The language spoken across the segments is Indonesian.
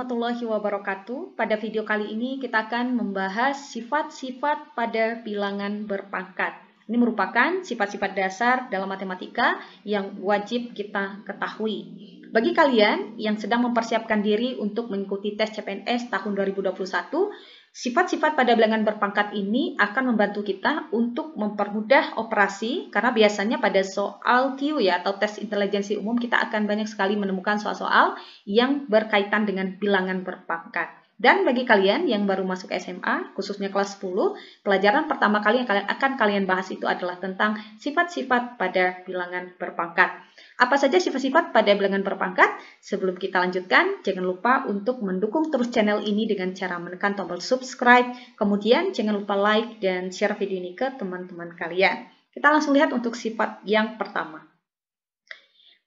warahmatullahi wabarakatuh. Pada video kali ini kita akan membahas sifat-sifat pada bilangan berpangkat. Ini merupakan sifat-sifat dasar dalam matematika yang wajib kita ketahui. Bagi kalian yang sedang mempersiapkan diri untuk mengikuti tes CPNS tahun 2021, sifat-sifat pada bilangan berpangkat ini akan membantu kita untuk mempermudah operasi, karena biasanya pada soal TIU ya, atau tes intelijensi umum, kita akan banyak sekali menemukan soal-soal yang berkaitan dengan bilangan berpangkat. Dan bagi kalian yang baru masuk SMA, khususnya kelas 10, pelajaran pertama kali yang akan kalian bahas itu adalah tentang sifat-sifat pada bilangan berpangkat. Apa saja sifat-sifat pada bilangan berpangkat? Sebelum kita lanjutkan, jangan lupa untuk mendukung terus channel ini dengan cara menekan tombol subscribe. Kemudian jangan lupa like dan share video ini ke teman-teman kalian. Kita langsung lihat untuk sifat yang pertama.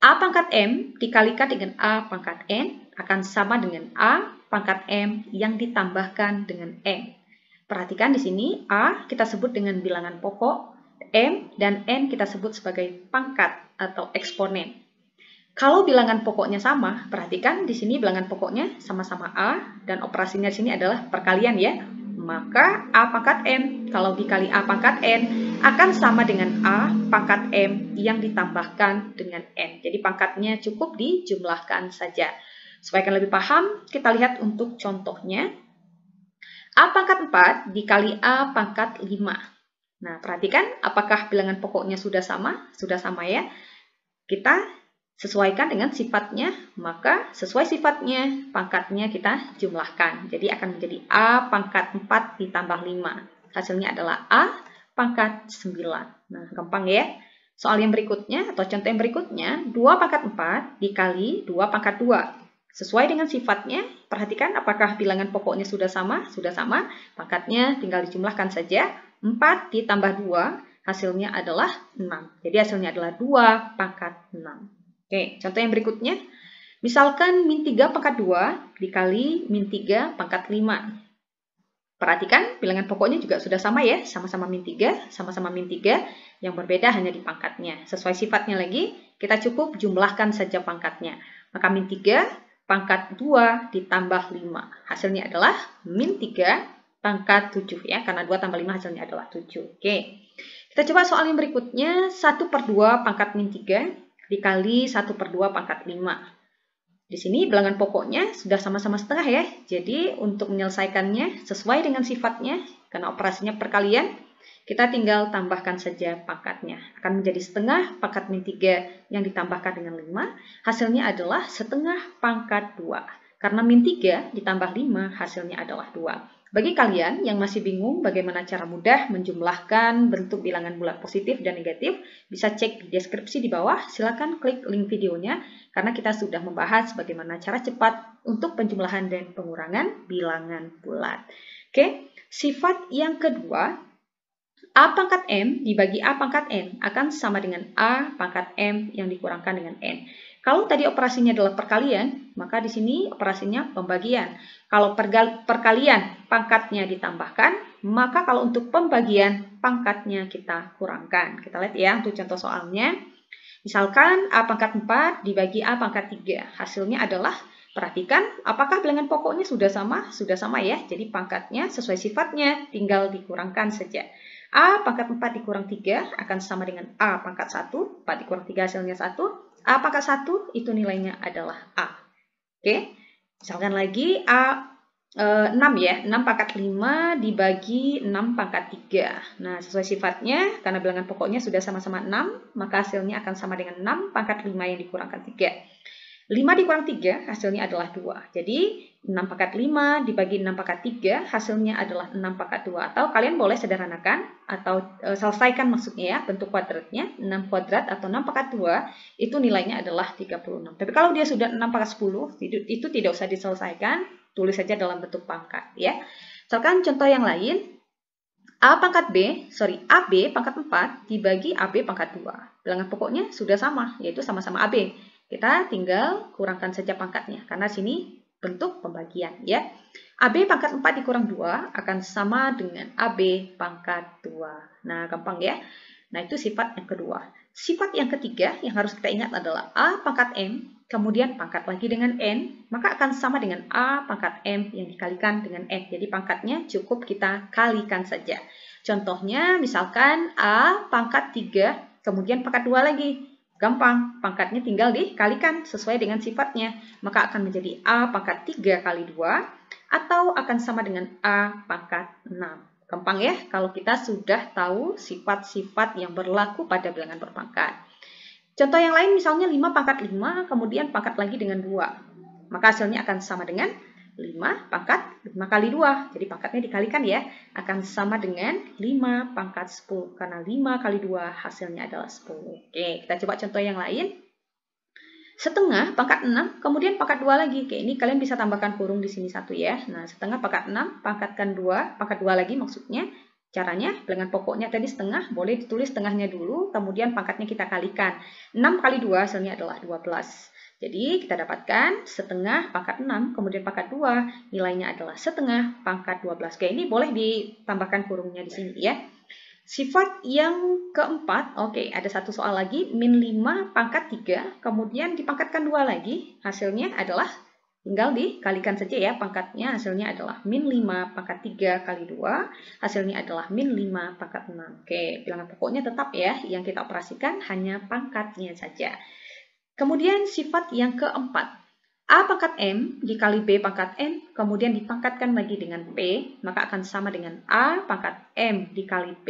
A pangkat M dikalikan dengan A pangkat N akan sama dengan A pangkat M yang ditambahkan dengan N. Perhatikan di sini A kita sebut dengan bilangan pokok, M dan N kita sebut sebagai pangkat atau eksponen. Kalau bilangan pokoknya sama, perhatikan di sini bilangan pokoknya sama-sama A dan operasinya di sini adalah perkalian ya. Maka A pangkat M kalau dikali A pangkat N akan sama dengan A pangkat M yang ditambahkan dengan N. Jadi pangkatnya cukup dijumlahkan saja. Supaya lebih paham, kita lihat untuk contohnya. A pangkat 4 dikali A pangkat 5. Nah, perhatikan apakah bilangan pokoknya sudah sama? Sudah sama ya. Kita sesuaikan dengan sifatnya, maka sesuai sifatnya, pangkatnya kita jumlahkan. Jadi akan menjadi A pangkat 4 ditambah 5. Hasilnya adalah A pangkat 9. Nah, gampang ya. Soal yang berikutnya, atau contoh yang berikutnya, 2 pangkat 4 dikali 2 pangkat 2. Sesuai dengan sifatnya, perhatikan apakah bilangan pokoknya sudah sama? Sudah sama, pangkatnya tinggal dijumlahkan saja. 4 ditambah 2, hasilnya adalah 6. Jadi hasilnya adalah 2 pangkat 6. Oke, contoh yang berikutnya. Misalkan min 3 pangkat 2 dikali min 3 pangkat 5. Perhatikan, bilangan pokoknya juga sudah sama ya, sama-sama min 3, sama-sama min 3, yang berbeda hanya di pangkatnya. Sesuai sifatnya lagi, kita cukup jumlahkan saja pangkatnya. Maka min 3 pangkat 2 ditambah 5. Hasilnya adalah min 3 pangkat 7 ya, karena 2 tambah 5 hasilnya adalah 7. Oke, kita coba soal yang berikutnya, 1/2 pangkat min 3 dikali 1/2 pangkat 5. Di sini bilangan pokoknya sudah sama-sama setengah ya. Jadi untuk menyelesaikannya sesuai dengan sifatnya, karena operasinya perkalian, kita tinggal tambahkan saja pangkatnya. Akan menjadi setengah pangkat min 3 yang ditambahkan dengan 5. Hasilnya adalah setengah pangkat 2. Karena min 3 ditambah 5 hasilnya adalah 2. Bagi kalian yang masih bingung bagaimana cara mudah menjumlahkan bentuk bilangan bulat positif dan negatif, bisa cek di deskripsi di bawah. Silakan klik link videonya, karena kita sudah membahas bagaimana cara cepat untuk penjumlahan dan pengurangan bilangan bulat. Oke, sifat yang kedua, A pangkat M dibagi A pangkat N akan sama dengan A pangkat M yang dikurangkan dengan N. Kalau tadi operasinya adalah perkalian, maka di sini operasinya pembagian. Kalau perkalian pangkatnya ditambahkan, maka kalau untuk pembagian pangkatnya kita kurangkan. Kita lihat ya untuk contoh soalnya. Misalkan A pangkat 4 dibagi A pangkat 3. Hasilnya adalah, perhatikan apakah bilangan pokoknya sudah sama? Sudah sama ya. Jadi pangkatnya sesuai sifatnya, tinggal dikurangkan saja. A pangkat 4 dikurang 3 akan sama dengan A pangkat 1. 4 dikurang 3 hasilnya 1. A pangkat 1 itu nilainya adalah A. Oke, misalkan lagi A 6 ya. 6 pangkat 5 dibagi 6 pangkat 3. Nah, sesuai sifatnya, karena bilangan pokoknya sudah sama-sama 6, maka hasilnya akan sama dengan 6 pangkat 5 yang dikurangkan 3. 5 dikurang 3 hasilnya adalah 2. Jadi 6 pangkat 5 dibagi 6 pangkat 3 hasilnya adalah 6 pangkat 2. Atau kalian boleh sederhanakan atau selesaikan maksudnya ya, bentuk kuadratnya. 6 kuadrat atau 6 pangkat 2 itu nilainya adalah 36. Tapi kalau dia sudah 6 pangkat 10 itu tidak usah diselesaikan, tulis saja dalam bentuk pangkat ya. Misalkan contoh yang lain, AB pangkat 4 dibagi AB pangkat 2. Bilangan pokoknya sudah sama, yaitu sama-sama AB. Kita tinggal kurangkan saja pangkatnya, karena sini bentuk pembagian ya. AB pangkat 4 dikurang 2 akan sama dengan AB pangkat 2. Nah, gampang ya. Nah, itu sifat yang kedua. Sifat yang ketiga yang harus kita ingat adalah A pangkat M, kemudian pangkat lagi dengan N, maka akan sama dengan A pangkat M yang dikalikan dengan N. Jadi pangkatnya cukup kita kalikan saja. Contohnya misalkan A pangkat 3, kemudian pangkat 2 lagi. Gampang, pangkatnya tinggal dikalikan sesuai dengan sifatnya. Maka akan menjadi A pangkat 3 kali 2, atau akan sama dengan A pangkat 6. Gampang ya, kalau kita sudah tahu sifat-sifat yang berlaku pada bilangan berpangkat. Contoh yang lain misalnya 5 pangkat 5, kemudian pangkat lagi dengan 2. Maka hasilnya akan sama dengan 5 pangkat 5 kali 2. Jadi pangkatnya dikalikan ya, akan sama dengan 5 pangkat 10. Karena 5 kali 2 hasilnya adalah 10. Oke, kita coba contoh yang lain. Setengah pangkat 6, kemudian pangkat 2 lagi. Oke, ini kalian bisa tambahkan kurung di sini 1 ya. Nah, setengah pangkat 6, pangkatkan 2, pangkat 2 lagi maksudnya. Caranya, bilangan pokoknya tadi setengah, boleh ditulis setengahnya dulu, kemudian pangkatnya kita kalikan. 6 kali 2 hasilnya adalah 12. Jadi, kita dapatkan setengah pangkat 6, kemudian pangkat 2, nilainya adalah setengah pangkat 12. Oke, ini boleh ditambahkan kurungnya di sini ya. Sifat yang keempat, oke, ada satu soal lagi, min 5 pangkat 3, kemudian dipangkatkan 2 lagi, hasilnya adalah, tinggal dikalikan saja ya, pangkatnya hasilnya adalah min 5 pangkat 3 kali 2, hasilnya adalah min 5 pangkat 6. Oke, bilangan pokoknya tetap ya, yang kita operasikan hanya pangkatnya saja. Kemudian sifat yang keempat, A pangkat M dikali B pangkat N, kemudian dipangkatkan lagi dengan P, maka akan sama dengan A pangkat M dikali P,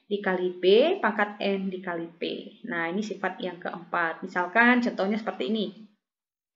dikali B pangkat N dikali P. Nah, ini sifat yang keempat. Misalkan contohnya seperti ini.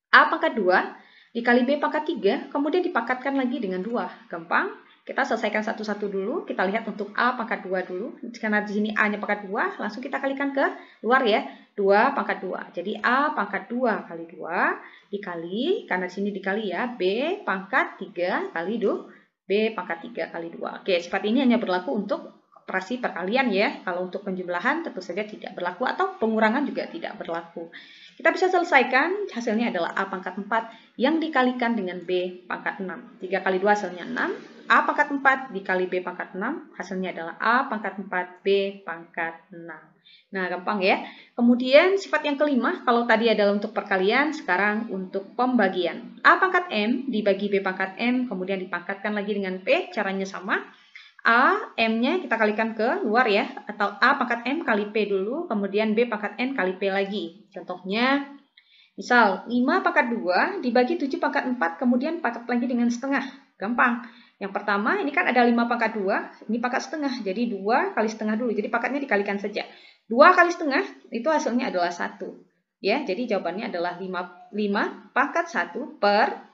A pangkat 2 dikali B pangkat 3, kemudian dipangkatkan lagi dengan 2. Gampang. Kita selesaikan satu-satu dulu. Kita lihat untuk A pangkat 2 dulu. Karena di sini A-nya pangkat 2, langsung kita kalikan ke luar ya. 2 pangkat 2. Jadi A pangkat 2 kali 2 dikali, karena di sini dikali ya, B pangkat 3 kali 2, B pangkat 3 kali 2. Oke, sifat ini hanya berlaku untuk operasi perkalian ya. Kalau untuk penjumlahan tentu saja tidak berlaku, atau pengurangan juga tidak berlaku. Kita bisa selesaikan, hasilnya adalah A pangkat 4 yang dikalikan dengan B pangkat 6. 3 kali 2 hasilnya 6. A pangkat 4 dikali B pangkat 6, hasilnya adalah A pangkat 4, B pangkat 6. Nah, gampang ya. Kemudian sifat yang kelima, kalau tadi adalah untuk perkalian, sekarang untuk pembagian. A pangkat M dibagi B pangkat M, kemudian dipangkatkan lagi dengan P, caranya sama. A, M-nya kita kalikan ke luar ya, atau A pangkat M kali P dulu, kemudian B pangkat N kali P lagi. Contohnya, misal 5 pangkat 2 dibagi 7 pangkat 4, kemudian pangkat lagi dengan setengah. Gampang. Yang pertama, ini kan ada 5 pangkat 2, ini pangkat setengah, jadi 2 kali setengah dulu, jadi pangkatnya dikalikan saja. 2 kali setengah, itu hasilnya adalah 1. Ya, jadi jawabannya adalah 5 pangkat 1 per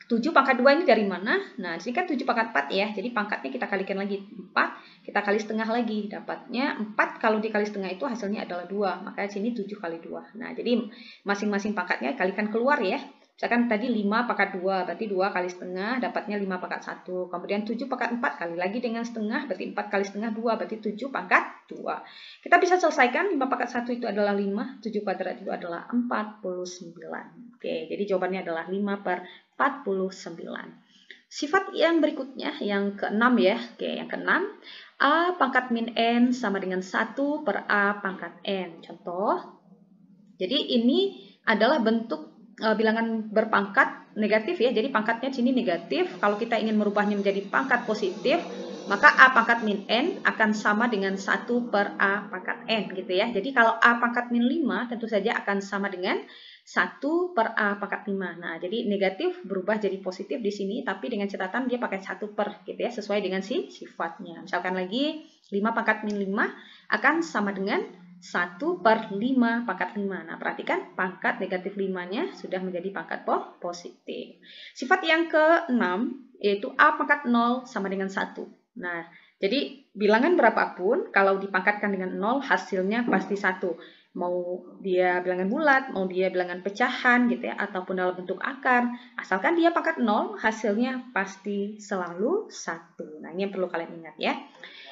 7 pangkat 2 ini dari mana? Nah, di sini kan 7 pangkat 4 ya, jadi pangkatnya kita kalikan lagi. 4, kita kali setengah lagi, dapatnya 4 kalau dikali setengah itu hasilnya adalah 2, maka di sini 7 kali 2. Nah, jadi masing-masing pangkatnya kalikan keluar ya. Misalkan tadi 5 pangkat 2, berarti 2 kali setengah, dapatnya 5 pangkat 1. Kemudian 7 pangkat 4 kali lagi dengan setengah, berarti 4 kali setengah 2, berarti 7 pangkat 2. Kita bisa selesaikan, 5 pangkat 1 itu adalah 5, 7 kuadrat itu adalah 49. Oke, jadi jawabannya adalah 5 per 49. Sifat yang berikutnya, yang keenam ya. Oke, yang keenam, A pangkat min N sama dengan 1 per A pangkat N. Contoh, jadi ini adalah bentuk bilangan berpangkat negatif ya, jadi pangkatnya di sini negatif. Kalau kita ingin merubahnya menjadi pangkat positif, maka A pangkat min N akan sama dengan 1 per A pangkat N gitu ya. Jadi kalau A pangkat min 5 tentu saja akan sama dengan 1 per A pangkat 5. Nah, jadi negatif berubah jadi positif di sini, tapi dengan catatan dia pakai 1 per gitu ya, sesuai dengan sifatnya. Misalkan lagi 5 pangkat min 5 akan sama dengan 1 per 5 pangkat 5. Nah, perhatikan pangkat negatif 5-nya sudah menjadi pangkat positif. Sifat yang ke-6 yaitu A pangkat 0 sama dengan 1. Nah, jadi bilangan berapapun kalau dipangkatkan dengan 0 hasilnya pasti 1. Mau dia bilangan bulat, mau dia bilangan pecahan gitu ya, ataupun dalam bentuk akar. Asalkan dia pangkat 0, hasilnya pasti selalu 1. Nah, ini yang perlu kalian ingat ya.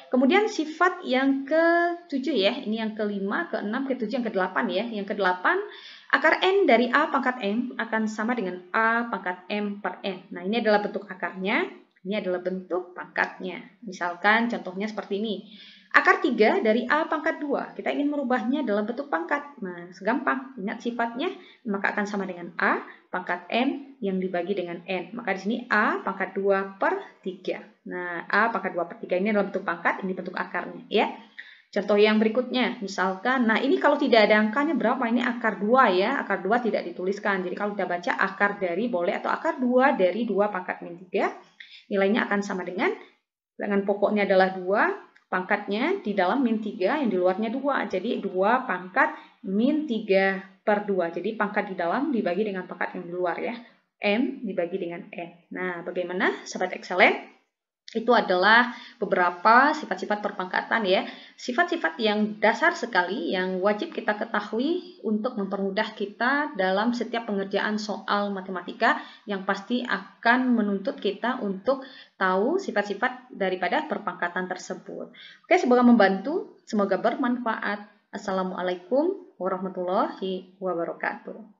Kemudian sifat yang ke-7 ya, ini yang ke-5, ke-6, ke-7, yang ke-8 ya. Yang ke-8, akar N dari A pangkat M akan sama dengan A pangkat M per N. Nah, ini adalah bentuk akarnya, ini adalah bentuk pangkatnya. Misalkan contohnya seperti ini. Akar 3 dari A pangkat 2. Kita ingin merubahnya dalam bentuk pangkat. Nah, segampang. Ingat sifatnya, maka akan sama dengan A pangkat N yang dibagi dengan N. Maka di sini A pangkat 2 per 3. Nah, A pangkat 2 per 3 ini dalam bentuk pangkat, ini bentuk akarnya. Ya. Contoh yang berikutnya, misalkan, nah ini kalau tidak ada angkanya berapa? Ini akar 2 ya. Akar 2 tidak dituliskan. Jadi kalau kita baca akar dari boleh atau akar 2 dari 2 pangkat min 3, nilainya akan sama dengan pokoknya adalah 2. Pangkatnya di dalam min 3, yang di luarnya 2. Jadi 2 pangkat min 3 per 2. Jadi pangkat di dalam dibagi dengan pangkat yang di luar ya. N dibagi dengan N. Nah, bagaimana Sobat Excellent? Itu adalah beberapa sifat-sifat perpangkatan ya. Sifat-sifat yang dasar sekali yang wajib kita ketahui untuk mempermudah kita dalam setiap pengerjaan soal matematika yang pasti akan menuntut kita untuk tahu sifat-sifat daripada perpangkatan tersebut. Oke, semoga membantu, semoga bermanfaat. Assalamualaikum warahmatullahi wabarakatuh.